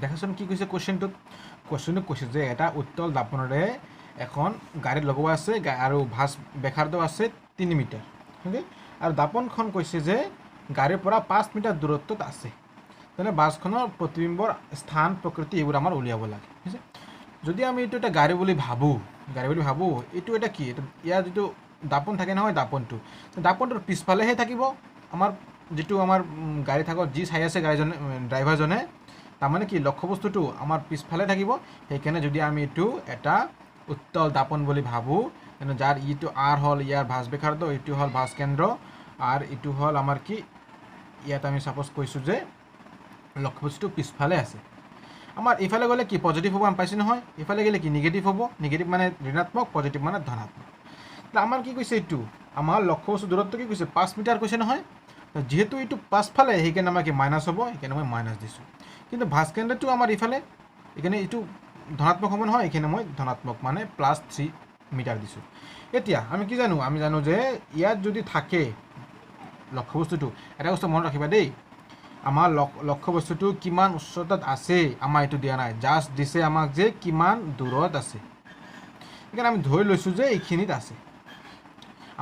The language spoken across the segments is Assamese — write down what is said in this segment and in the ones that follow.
দেখাচোন কি কৈছে কুৱেশ্যনটোত কৈছে যে এটা উত্তল দাপনেৰে এখন গাড়ীত লগোৱা আছে আৰু ভাঁজ ব্যাসাৰ্ধ আছে 3 মিটাৰ অ'কে আৰু দাপনখন কৈছে যে গাড়ীৰ পৰা 5 মিটাৰ দূৰত্বত আছে তেনে বাছখনৰ প্ৰতিবিম্বৰ স্থান প্ৰকৃতি এইবোৰ আমাৰ উলিয়াব লাগে ঠিক আছে যদি আমি এইটো এটা গাড়ী বুলি ভাবোঁ এইটো এটা কি ইয়াৰ যিটো দাপন থাকে নহয় দাপনটোৰ পিছফালেহে থাকিব আমাৰ যেটো আমাৰ গাড়ী থাকক যি চাই আছে গাড়ীজনে ড্ৰাইভাৰজনে তাৰমানে কি লক্ষ্যবস্তুটো আমাৰ পিছফালে থাকিব সেইকাৰণে যদি আমি এইটো এটা উত্তল দাপন বুলি ভাবোঁ তেনে যাৰ ইটো আৰ হ'ল ইয়াৰ ভাঁজ ব্যাসাৰ্ধ এইটো হ'ল ভাঁজ কেন্দ্ৰ আৰু এইটো হ'ল আমাৰ কি ইয়াত আমি সাপোজ কৈছোঁ যে লক্ষ্যবস্তুটো পিছফালে আছে আমাৰ ইফালে গ'লে কি পজিটিভ হ'ব আমি পাইছোঁ নহয় ইফালে গ'লে কি নিগেটিভ হ'ব নিগেটিভ মানে ঋণাত্মক পজিটিভ মানে ধনাত্মক আমাৰ কি কৈছে এইটো আমাৰ লক্ষ্যবস্তু দূৰত্ব কি কৈছে 5 মিটাৰ কৈছে নহয় যেহেতু এইটো পাছফালে সেইকাৰণে আমাৰ কি মাইনাছ হ'ব সেইকাৰণে মই মাইনাছ দিছোঁ কিন্তু ভাঁজ কেন্দ্ৰটো আমাৰ ইফালে এইকাৰণে এইটো ধনাত্মক হ'ব নহয় এইখানে মই ধনাত্মক মানে +3 মিটাৰ দিছোঁ এতিয়া আমি কি জানো আমি জানো যে ইয়াত যদি থাকে লক্ষ্যবস্তুটো এটা বস্তু মনত ৰাখিবা দেই আমাৰ লক্ষ্যবস্তুটো কিমান উচ্চতাত আছে আমাৰ এইটো দিয়া নাই জাষ্ট দিছে আমাক যে কিমান দূৰত আছে সেইকাৰণে আমি ধৰি লৈছোঁ যে এইখিনিত আছে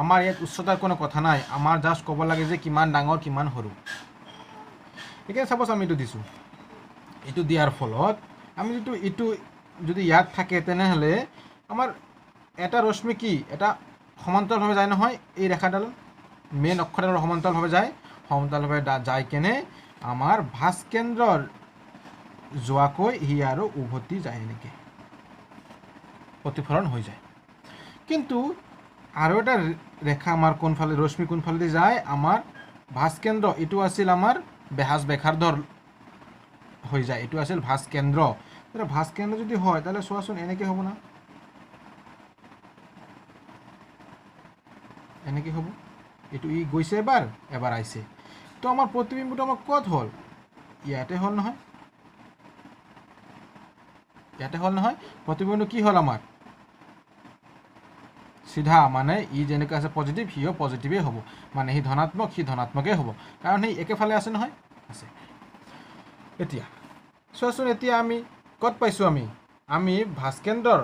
আমাৰ ইয়াত উচ্চতাৰ কোনো কথা নাই আমাৰ জাষ্ট ক'ব লাগে যে কিমান ডাঙৰ কিমান সৰু সেইকাৰণে সাপোজ আমি এইটো দিছোঁ এইটো দিয়াৰ ফলত আমি এইটো যদি ইয়াত থাকে তেনেহ'লে আমাৰ এটা ৰশ্মি কি এটা সমান্তৰালভাৱে যায় নহয় এই ৰেখাডাল মেইন অক্ষৰডালৰ সমান্তৰালভাৱে যায় কেনে আমাৰ ভাঁজ কেন্দ্ৰৰ যোৱাকৈ হি আৰু উভতি যায় এনেকৈ প্ৰতিফলন হৈ যায় কিন্তু আৰু এটা ৰেখা আমাৰ কোনফালে ৰশ্মি কোনফালেদি যায় আমাৰ ভাঁজ কেন্দ্ৰ এইটো আছিল আমাৰ ভাঁজ ব্যাসাৰ্ধৰ হৈ যায় এইটো আছিল ভাঁজ কেন্দ্ৰ তাহলে ভাঁজ কেন্দ্ৰ যদি হয় তাহলে চোৱাচোন এনেকৈ হ'ব না এনেকৈ হ'ব এইটো ই গৈছে এবাৰ আহিছে তো আমাৰ প্ৰতিবিম্বটো আমাৰ ক'ত হ'ল ইয়াতে হ'ল নহয় প্ৰতিবিম্বটো কি হ'ল আমাৰ সিধা মানে ই যেনেকৈ আছে পজিটিভ সিও পজিটিভেই হ'ব মানে সি ধনাত্মক সি ধনাত্মকেই হ'ব কাৰণ সি একেফালে আছে নহয় আছে এতিয়া চোৱাচোন এতিয়া আমি ক'ত পাইছোঁ আমি ভাঁজ কেন্দ্ৰৰ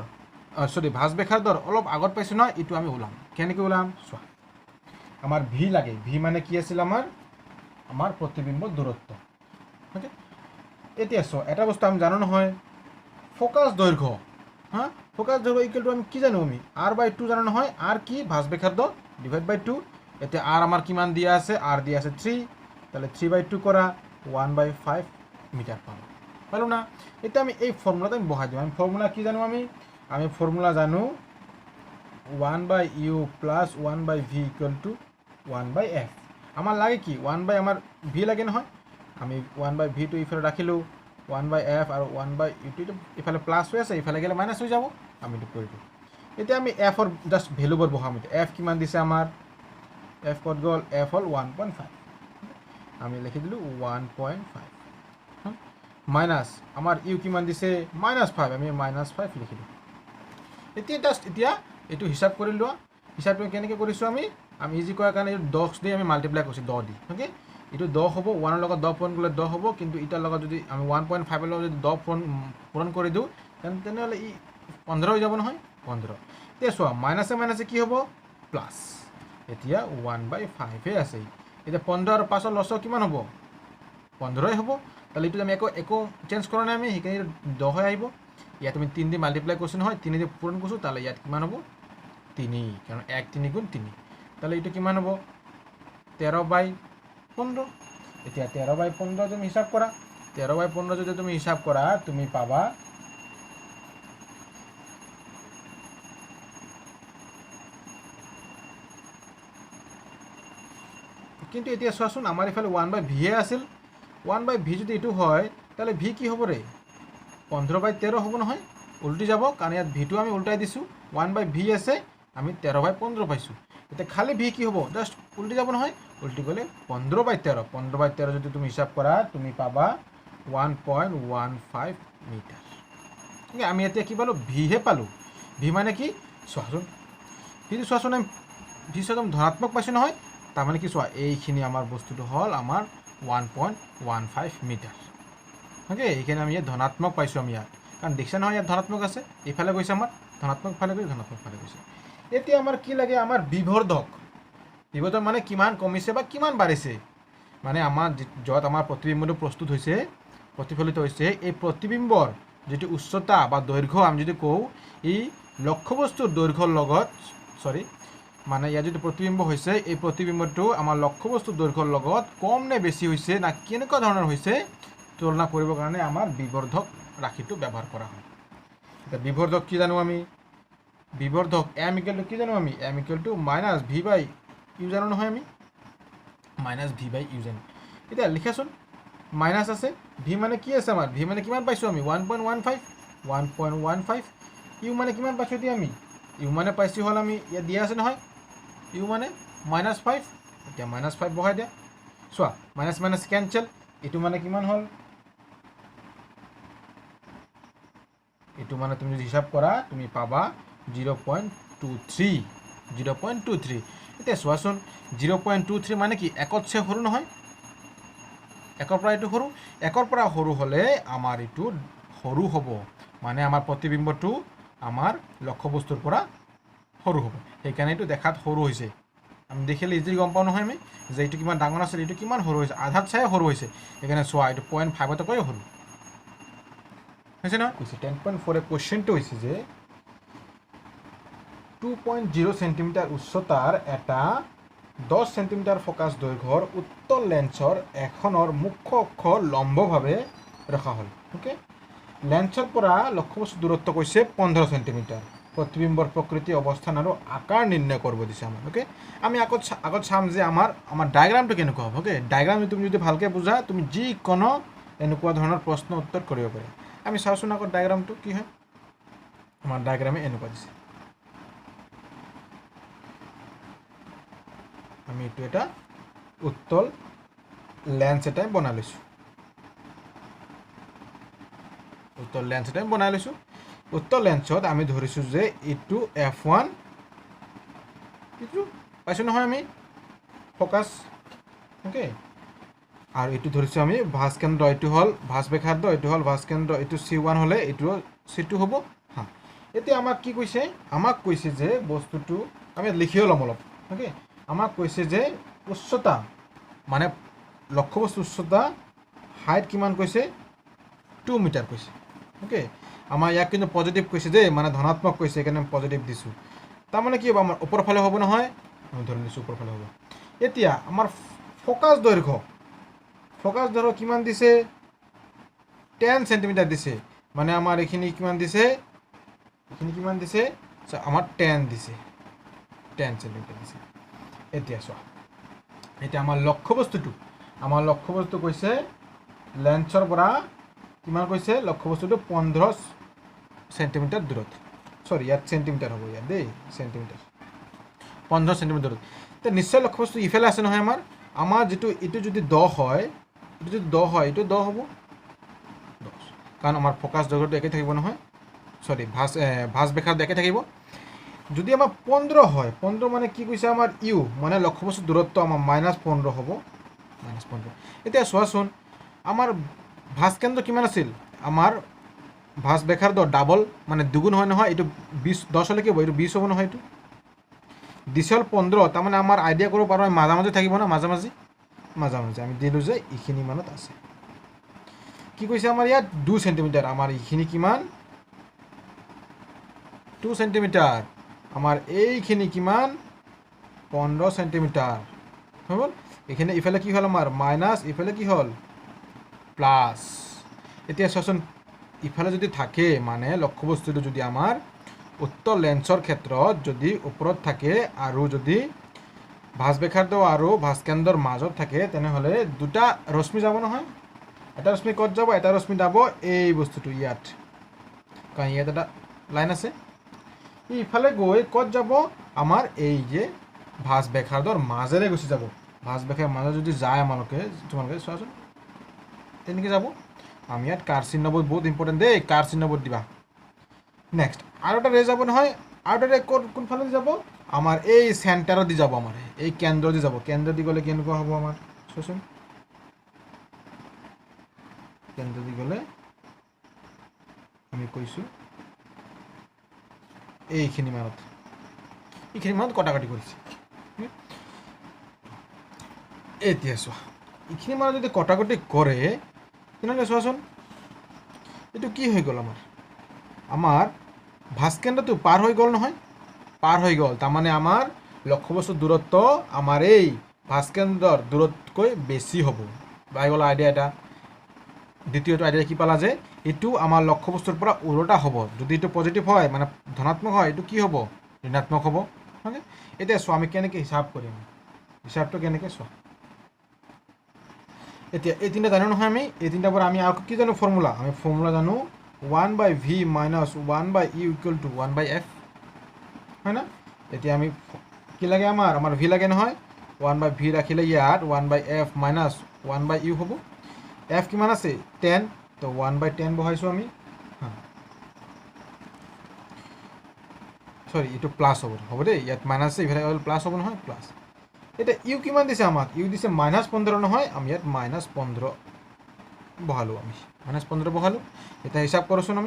ভাঁজ ব্যাসাৰ্ধৰ অলপ আগত পাইছোঁ নহয় এইটো আমি ওলাম কেনেকৈ ওলাম চোৱা আমাৰ ভি লাগে ভি মানে কি আছিল আমাৰ প্ৰতিবিম্ব দূৰত্ব অ'কে এতিয়া চোৱা এটা বস্তু আমি জানো নহয় ফ'কাছ দৈৰ্ঘ্য ফ'কাছ দৈৰ্ঘ্য ইকুৱেল টু আমি কি জানো আমি r/2 জানো নহয় r কি ভাঁজ ব্যাসাৰ্ধ /2 এতিয়া r আমাৰ কিমান দিয়া আছে r দিয়া আছে 3 তাহলে 3/2 কৰা 1/5 মিটাৰ পালো না এতিয়া আমি এই ফৰ্মুলাটো আমি বহাই দিম আমি ফৰ্মুলা কি জানো আমি ফৰ্মুলা জানো 1/u + 1/v = 1/f আমাৰ লাগে কি 1 আমাৰ v লাগে নহয় আমি 1/v টো ইফালে ৰাখিলোঁ 1/f আৰু 1/u টো ইফালে প্লাস হৈ আছে ইফালে গেলে মাইনাস হৈ যাব আমি এইটো কৰি দিওঁ এতিয়া আমি f ৰ জাস্ট ভ্যালুবোৰ বহাম এতিয়া f কিমান দিছে আমাৰ f কত গ'ল f হ'ল 1.5 আমি লিখি দিলোঁ 1.5 মাইনাস আমাৰ u কিমান দিছে -5 আমি -5 লিখি দিওঁ এতিয়া এইটো হিসাব কৰি লোৱা হিসাবটো কেনেকৈ কৰিছোঁ আমি ইজি কৰাৰ কাৰণে 10 দি আমি মাল্টিপ্লাই কৰিছোঁ 10 দি ওকে এইটো 10 হ'ব 1 ৰ লগত 10 পূৰণ কৰিলে 10 হ'ব কিন্তু ইটাৰ লগত যদি আমি 1.5 ৰ লগত যদি 10 পূৰণ কৰি দিওঁ তেনেহ'লে ই 15 হৈ যাব নহয় 15 এতিয়া চোৱা মাইনাছে কি হ'ব প্লাস এতিয়া 1/5 হে আছে এতিয়া 15 আৰু 5 ৰ লছ কিমান হ'ব 15 হ'ব তাহলে এইটো আমি একো চেঞ্জ কৰা নাই আমি সেইকাৰণে 10 হৈ আহিব ইয়াত তুমি 3 দি মাল্টিপ্লাই কৰিছোঁ নহয় 3 দি পূৰণ কৰিছোঁ তাহলে ইয়াত কিমান হ'ব 3 কাৰণ 1 3 গুণ 3 তাহলে এইটো কিমান হ'ব 13/15 এতিয়া 13/15 তুমি হিসাব কৰা 13/15 যদি তুমি হিসাব কৰা তুমি পাবা কিন্তু এতিয়া চোৱাচোন আমাৰ ইফালে 1/v আছিল 1/v যদি এইটো হয় তাহলে v কি হ'ব ৰে 15/13 হ'ব নহয় উল্টি যাব কাৰণ ইয়াত v টো আমি উল্টাই দিছোঁ 1/v আছে আমি 13/15 পাইছোঁ এতিয়া খালি v কি হ'ব জাস্ট উল্টি যাব নহয় উল্টি গ'লে 15/13 যদি তুমি হিসাব কৰা তুমি পাবা 1.15 মিটাৰ ঠিক আমি এতিয়া কি পালোঁ v হে পালোঁ v মানে কি চোৱাচোন কিন্তু চোৱাচোন আমি v চোৱাচোন ধনাত্মক পাইছোঁ নহয় তাৰমানে কি চোৱা এইখিনি আমাৰ বস্তুটো হ'ল আমাৰ 1.15 মিটাৰ ওকে এইখানে আমি ইয়াত ধনাত্মক পাইছোঁ আমি ইয়াত কাৰণ দেখিছে নহয় ইয়াত ধনাত্মক আছে এইফালে গৈছে আমাৰ ধনাত্মক ফালে গৈছে ধনাত্মক ফালে গৈছে এতিয়া আমাৰ কি লাগে আমাৰ বিবৰ্ধক মানে কিমান কমিছে বা কিমান বাঢ়িছে মানে আমাৰ য'ত আমাৰ প্ৰতিবিম্বটো প্ৰস্তুত হৈছে প্ৰতিফলিত হৈছে এই প্ৰতিবিম্বৰ যিটো উচ্চতা বা দৈৰ্ঘ্য আমি যদি কওঁ ই লক্ষ্যবস্তুৰ দৈৰ্ঘ্যৰ লগত মানে ইয়াত যিটো প্ৰতিবিম্ব হৈছে এই প্ৰতিবিম্বটো আমাৰ লক্ষ্যবস্তুৰ দৈৰ্ঘ্যৰ লগত কম নে বেছি হৈছে না কেনেকুৱা ধৰণৰ হৈছে তুলনা কৰিবৰ কাৰণে আমাৰ বিবৰ্ধক ৰাশিটো ব্যৱহাৰ কৰা হয় এতিয়া বিবৰ্ধক কি জানো আমি বিবৰ্ধক এম ইকুৱেল টু কি জানো আমি m equal to minus v by u জানো নহয় আমি মাইনাছ ভি বাই ইউ জানো এতিয়া লিখাচোন মাইনাছ আছে ভি মানে কি আছে আমাৰ ভি মানে কিমান পাইছোঁ আমি 1.15 ইউ মানে কিমান পাইছোঁ এতিয়া আমি ইউ মানে পাইছোঁ হ'ল আমি ইয়াত দিয়া আছে নহয় ইউ মানে -5 এতিয়া -5 বহাই দিয়া চোৱা মাইনাছ মাইনাছ কেঞ্চেল এইটো মানে কিমান হ'ল এইটো মানে তুমি যদি হিচাপ কৰা তুমি পাবা 0.23 এতিয়া চোৱাচোন 0.23 মানে কি একতছে সৰু নহয় একৰ পৰা এইটো সৰু একৰ পৰা সৰু হ'লে আমাৰ এইটো সৰু হ'ব মানে আমাৰ প্ৰতিবিম্বটো আমাৰ লক্ষ্যবস্তুৰ পৰা সৰু হ'ব সেইকাৰণে এইটো দেখাত সৰু হৈছে আমি দেখিলে ইজিলি গম পাওঁ নহয় আমি যে এইটো কিমান ডাঙৰ আছিল এইটো কিমান সৰু হৈছে আধাত চাই সৰু হৈছে সেইকাৰণে চোৱা এইটো 0.5তকৈ সৰু হৈছে নহয় কৈছে 10.4 কুৱেশ্যনটো হৈছে যে 2.0 সেন্টিমিটাৰ উচ্চতাৰ এটা 10 সেন্টিমিটাৰ ফকাছ দৈৰ্ঘ্যৰ উত্তল লেন্সৰ এখনৰ মুখ্য অক্ষ লম্বভাৱে ৰখা হ'ল ওকে লেন্সৰ পৰা লক্ষ্যবস্তু দূৰত্ব কৈছে 15 সেন্টিমিটাৰ প্ৰতিবিম্বৰ প্ৰকৃতি অৱস্থান আৰু আকাৰ নিৰ্ণয় কৰিব দিছে আমাক ওকে আমি আগত চাম যে আমাৰ ডায়াগ্ৰামটো কেনেকুৱা হ'ব ওকে ডায়াগ্ৰাম তুমি যদি ভালকৈ বুজা তুমি যিকোনো এনেকুৱা ধৰণৰ প্ৰশ্ন উত্তৰ কৰিব পাৰা আমি চাওঁচোন আগত ডায়াগ্ৰামটো কি হয় আমাৰ ডায়াগ্ৰামে এনেকুৱা দিছে আমি এইটো এটা উত্তল লেন্স এটাই বনাই লৈছোঁ উত্তল লেন্সত আমি ধৰিছোঁ যে এইটো F1 এইটো পাইছোঁ নহয় আমি ফকাছ ওকে আৰু এইটো ধৰিছোঁ আমি ভাঁজ কেন্দ্ৰ এইটো হ'ল ভাঁজ বেখাৰ্ধ এইটো হ'ল ভাঁজ কেন্দ্ৰ এইটো C1 হ'লে এইটো C2 হ'ব হা এতিয়া আমাক কি কৈছে আমাক কৈছে যে বস্তুটো আমি লিখিও ল'ম অলপ ওকে আমাক কৈছে যে উচ্চতা মানে লক্ষ্যবস্তু উচ্চতা হাইট কিমান কৈছে 2 মিটাৰ কৈছে ওকে আমাৰ ইয়াক কিন্তু পজিটিভ কৈছে যে মানে ধনাত্মক কৈছে সেইকাৰণে পজিটিভ দিছোঁ তাৰমানে কি হ'ব আমাৰ ওপৰৰ ফালে হ'ব নহয় আমি ধৰি লৈছোঁ ওপৰৰ ফালে হ'ব এতিয়া আমাৰ ফকাছ দৈৰ্ঘ্য কিমান দিছে 10 সেন্টিমিটাৰ দিছে মানে আমাৰ এইখিনি কিমান দিছে আমাৰ 10 দিছে 10 সেন্টিমিটাৰ দিছে এতিয়া চোৱা এতিয়া আমাৰ লক্ষ্যবস্তু কৈছে লেন্সৰ পৰা কিমান কৈছে লক্ষ্যবস্তুটো 15 সেন্টিমিটাৰ দূৰত ইয়াত সেন্টিমিটাৰ হ'ব ইয়াত দেই সেন্টিমিটাৰ 15 সেন্টিমিটাৰ দূৰত এতিয়া নিশ্চয় লক্ষ্যবস্তু ইফালে আছে নহয় আমাৰ যিটো এইটো যদি 10 হয় এইটো 10 হ'ব 10 কাৰণ আমাৰ ফকাছ দৈৰ্ঘ্যটো একে থাকিব নহয় ভাঁজ বেখাৰ্ধ একে থাকিব যদি আমাৰ 15 হয় 15 মানে কি কৈছে আমাৰ ইউ মানে লক্ষ্যবস্তু দূৰত্ব আমাৰ -15 হ'ব -15 এতিয়া চোৱাচোন আমাৰ ভাঁজ কেন্দ্ৰ কিমান আছিল আমাৰ ভাঁজ বেখাৰ্ধ ডাবল মানে দুগুণ হয় নহয় এইটো 10 হ'লে কি হ'ব এইটো 20 হ'ব নহয় এইটো দিশল 15 তাৰমানে আমাৰ আইডিয়া কৰিব পাৰোঁ মাজে থাকিব না মাজে আমি দিলোঁ যে এইখিনি মানত আছে কি কৈছে আমাৰ ইয়াত 2 সেন্টিমিটাৰ আমাৰ এইখিনি কিমান 2 সেন্টিমিটাৰ আমাৰ এইখিনি কিমান 15 সেন্টিমিটাৰ হৈ গ'ল এইখিনি ইফালে কি হ'ল আমাৰ মাইনাছ ইফালে কি হ'ল প্লাছ এতিয়া চোৱাচোন ইফালে যদি থাকে মানে লক্ষ্যবস্তুটো যদি আমাৰ উত্তল লেন্সৰ ক্ষেত্ৰত যদি ওপৰত থাকে আৰু যদি ভাঁজ বেখাৰ্ধ আৰু ভাঁজ কেন্দ্ৰৰ মাজত থাকে তেনেহ'লে দুটা ৰশ্মি যাব নহয় এটা ৰশ্মি ক'ত যাব এটা ৰশ্মি যাব এই বস্তুটো ইয়াত কাৰণ ইয়াত এটা লাইন আছে ইফালে গৈ ক'ত যাব আমাৰ এই যে ভাঁজ বেখাৰ্ধৰ মাজেৰে গুচি যাব ভাঁজ বেখাৰ মাজে যদি যায় তোমালোকে চোৱাচোন তেনেকৈ যাব আমি ইয়াত কাৰ চিহ্নবোৰ বহুত ইম্পৰ্টেণ্ট দেই কাৰ চিহ্নবোৰ দিবা নেক্সট আৰু এটা ৰে যাব নহয় আৰু এটা ৰে কোনফালে যাব আমাৰ এই চেণ্টাৰত দি যাব আমাৰ এই কেন্দ্ৰ দি যাব কেন্দ্ৰ দি গ'লে কেনেকুৱা হ'ব আমাৰ চোৱাচোন কেন্দ্ৰ দি গ'লে আমি কৈছোঁ এইখিনি মানত কটাকটি কৰিছে। এতিয়া চোৱা এইখিনি মানত যদি কটাকটি কৰে তেনেহ'লে চোৱাচোন এইটো কি হৈ গ'ল আমাৰ ভাস্কেন্দ্ৰটো পাৰ হৈ গ'ল নহয়, পাৰ হৈ গ'ল। তাৰমানে আমাৰ লক্ষ্যবস্তুৰ দূৰত্ব আমাৰ এই ভাস্কেন্দ্ৰৰ দূৰতকৈ বেছি হ'ব। পাই গ'ল আইডিয়া এটা। দ্বিতীয়টো আইডিয়া কি পালা যে এইটো আমাৰ লক্ষ্যবস্তুৰ পৰা ওলোটা হ'ব। যদি এইটো পজিটিভ হয় মানে ধনাত্মক হয়, এইটো কি হ'ব ঋণাত্মক হ'ব। হয়নে? এতিয়া চোৱা আমি কেনেকৈ হিচাপ কৰিম, হিচাপটো কেনেকৈ চোৱা। এতিয়া এই তিনিটা জানো নহয় আমি, এই তিনিটাৰ পৰা আমি আৰু কি জানো ফৰ্মুলা, আমি ফৰ্মুলা জানো 1/v minus 1/u equal to 1/f, হয় না? এতিয়া আমি কি লাগে আমাৰ v লাগে নহয়, 1/v ৰাখিলে ইয়াত 1/f minus 1/u হ'ব। f কিমান আছে 10, তো 1/10 বহাইছোঁ আমি। সৰি এইটো প্লাছ হ'ব দেই, ইয়াত মাইনাছ আছে ইফালে প্লাছ হ'ব নহয়, প্লাছ। এতিয়া ইউ কিমান দিছে আমাক, ইউ দিছে -15 নহয়, আমি ইয়াত -15 বহালোঁ, আমি -15 বহালোঁ। এতিয়া হিচাপ কৰোঁচোন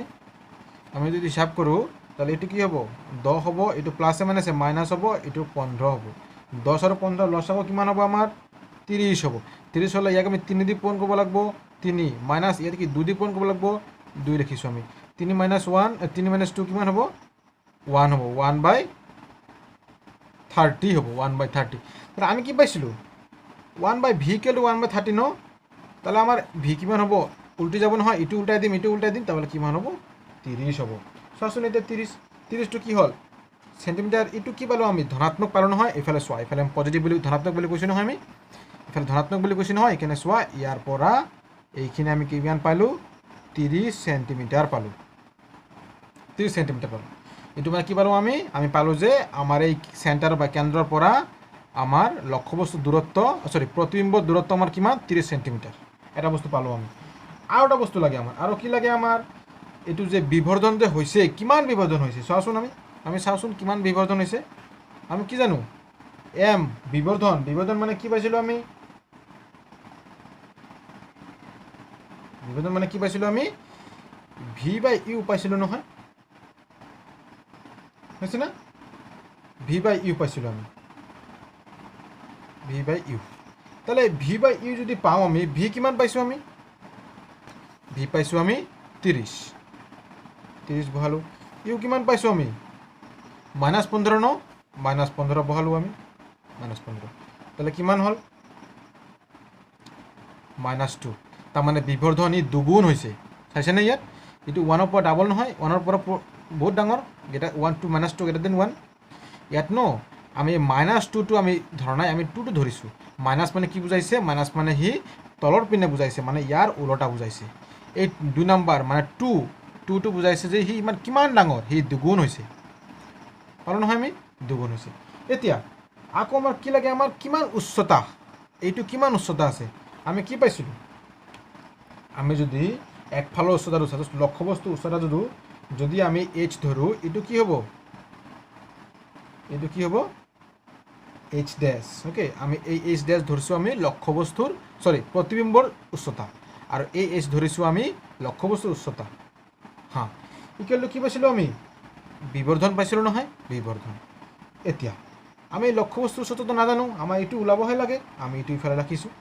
আমি যদি হিচাপ কৰোঁ তাহলে এইটো কি হ'ব 10 হ'ব, এইটো প্লাছে মাইনাছে মাইনাছ হ'ব, এইটো 15 হ'ব। 10 আৰু 15 লছাগু কিমান হ'ব আমাৰ 30 হ'ব। 30 হ'লে ইয়াক আমি 3 দি পূৰণ কৰিব লাগিব, 3 মাইনাছ ইয়াত কি 2 দি পূৰণ কৰিব লাগিব, 2 লিখিছোঁ আমি। 3 - 1 3 - 2 কিমান হ'ব 1 হ'ব, 1/30 হ'ব, 1/30। তাহলে আমি কি পাইছিলোঁ 1/v = 1/30 ন। তাহলে আমাৰ v কিমান হ'ব উল্টি যাব নহয়, ইটো উল্টাই দিম ইটো উল্টাই দিম, তাহলে কিমান হ'ব 30 হ'ব। চোৱাচোন এতিয়া 30টো কি হ'ল চেণ্টিমিটাৰ, এইটো কি পালোঁ আমি ধনাত্মক পালোঁ নহয়। এইফালে চোৱা, এইফালে আমি পজিটিভ বুলি ধনাত্মক বুলি কৈছোঁ নহয়, আমি এইফালে ধনাত্মক বুলি কৈছোঁ নহয়। এইকাৰণে চোৱা ইয়াৰ পৰা এইখিনি আমি কিমান পালোঁ 30 চেণ্টিমিটাৰ পালোঁ, 30 চেণ্টিমিটাৰ পালোঁ। এইটো মানে কি পালোঁ আমি পালোঁ যে আমাৰ এই চেণ্টাৰ বা কেন্দ্ৰৰ পৰা আমাৰ লক্ষ্যবস্তু দূৰত্ব প্ৰতিবিম্বৰ দূৰত্ব আমাৰ কিমান 30 চেণ্টিমিটাৰ। এটা বস্তু পালোঁ আমি। আৰু এটা বস্তু লাগে আমাৰ, আৰু কি লাগে আমাৰ এইটো যে বিবৰ্ধন যে হৈছে, কিমান বিবৰ্ধন হৈছে চোৱাচোন। আমি চাওঁচোন কিমান বিবৰ্ধন হৈছে। আমি কি জানো এম বিবৰ্ধন মানে কি পাইছিলোঁ আমি, বিবৰ্ধন মানে কি পাইছিলোঁ আমি v/u পাইছিলোঁ নহয়, হৈছে না v/u পাইছিলোঁ আমি, v/u। তাহলে v/u যদি পাওঁ আমি v কিমান পাইছোঁ আমি, v পাইছোঁ আমি 30 বহালোঁ। ইউ কিমান পাইছোঁ আমি -15 ন, -15 বহালোঁ আমি, -15। তাহলে কিমান হ'ল -2। তাৰমানে বিবৰ্ধন ই দুগুণ হৈছে, চাইছেনে ইয়াত। এইটো 1ৰ পৰা ডাবল নহয়, 1ৰ পৰা বহুত ডাঙৰ, 1 2 -2 > 1। ইয়াত ন আমি -2টো আমি ধৰা নাই, আমি 2টো ধৰিছোঁ। মাইনাছ মানে কি বুজাইছে, মাইনাছ মানে সি তলৰ পিনে বুজাইছে, মানে ইয়াৰ ওলোটা বুজাইছে। এই 2 নম্বৰ মানে 2টো বুজাইছে যে সি কিমান ডাঙৰ, সি দুগুণ হৈছে, পালোঁ নহয় আমি দুগুণ হৈছে। এতিয়া আকৌ আমাৰ কি লাগে, আমাৰ কিমান উচ্চতা, এইটো কিমান উচ্চতা আছে। আমি কি পাইছিলোঁ, আমি যদি একফালৰ উচ্চতাটো লক্ষ্যবস্তু উচ্চতাটো যদি আমি h ধৰোঁ, এইটো কি হ'ব h ডেছ। অ'কে, আমি এই h ডেছ ধৰিছোঁ আমি লক্ষ্যবস্তুৰ প্ৰতিবিম্বৰ উচ্চতা, আৰু এই h ধৰিছোঁ আমি লক্ষ্যবস্তুৰ উচ্চতা। ইকুৱেলটো কি পাইছিলোঁ আমি বিবৰ্ধন পাইছিলোঁ নহয়, বিবৰ্ধন। এতিয়া আমি লক্ষ্যবস্তুৰ উচ্চতাটো নাজানো, আমাৰ এইটো ওলাবহে লাগে, আমি এইটো ইফালে ৰাখিছোঁ।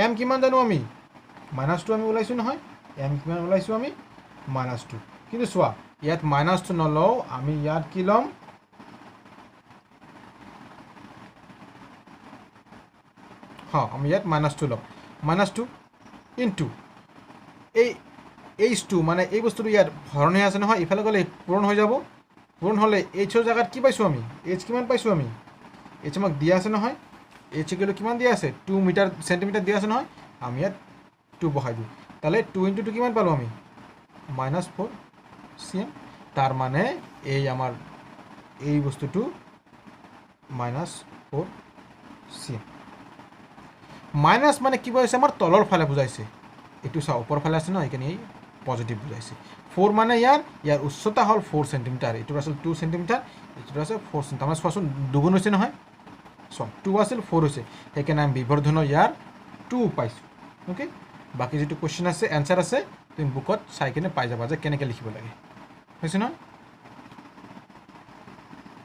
এম কিমান জানো আমি -2 আমি ওলাইছোঁ নহয়, এম কিমান ওলাইছোঁ আমি -2। কিন্তু চোৱা ইয়াত -2 নলওঁ, আমি ইয়াত কি ল'ম আমি ইয়াত -2 ল'ম। -2 ইনটু এই h2 মানে এই বস্তুটো ইয়াত হৰণ হৈ আছে নহয়, ইফালে গ'লে পূৰণ হৈ যাব। পূৰণ হ'লে hৰ জেগাত কি পাইছোঁ আমি h কিমান পাইছোঁ আমি h আমাক দিয়া আছে নহয়, h কিমান দিয়া আছে 2 চেণ্টিমিটাৰ দিয়া আছে নহয়, আমি ইয়াত 2 বহাই দিওঁ। তাহলে 2 × 2 কিমান পালোঁ আমি -4 cm। তাৰ মানে এই আমাৰ এই বস্তুটো -4 cm। মাইনাছ মানে কি বুজাইছে, আমাৰ তলৰ ফালে বুজাইছে। এইটো চাওঁ ওপৰ ফালে আছে ন, সেইকাৰণে এই পজিটিভ বুজাইছে। 4 মানে ইয়াৰ উচ্চতা হ'ল 4 চেণ্টিমিটাৰ, এইটো আছিল 2 চেণ্টিমিটাৰ, এইটো আছে 4 চেণ্টিমিটাৰ। তাৰমানে চোৱাচোন দুগুণ হৈছে নহয়, চোৱা 2 আছিল 4 হৈছে, সেইকাৰণে আমি বিবৰ্ধনৰ ইয়াৰ 2 পাইছোঁ। অ'কে, বাকী যিটো কুৱেশ্যন আছে এনচাৰ আছে তুমি বুকত চাই কিনে পাই যাবা যে কেনেকৈ লিখিব লাগে হৈছে ন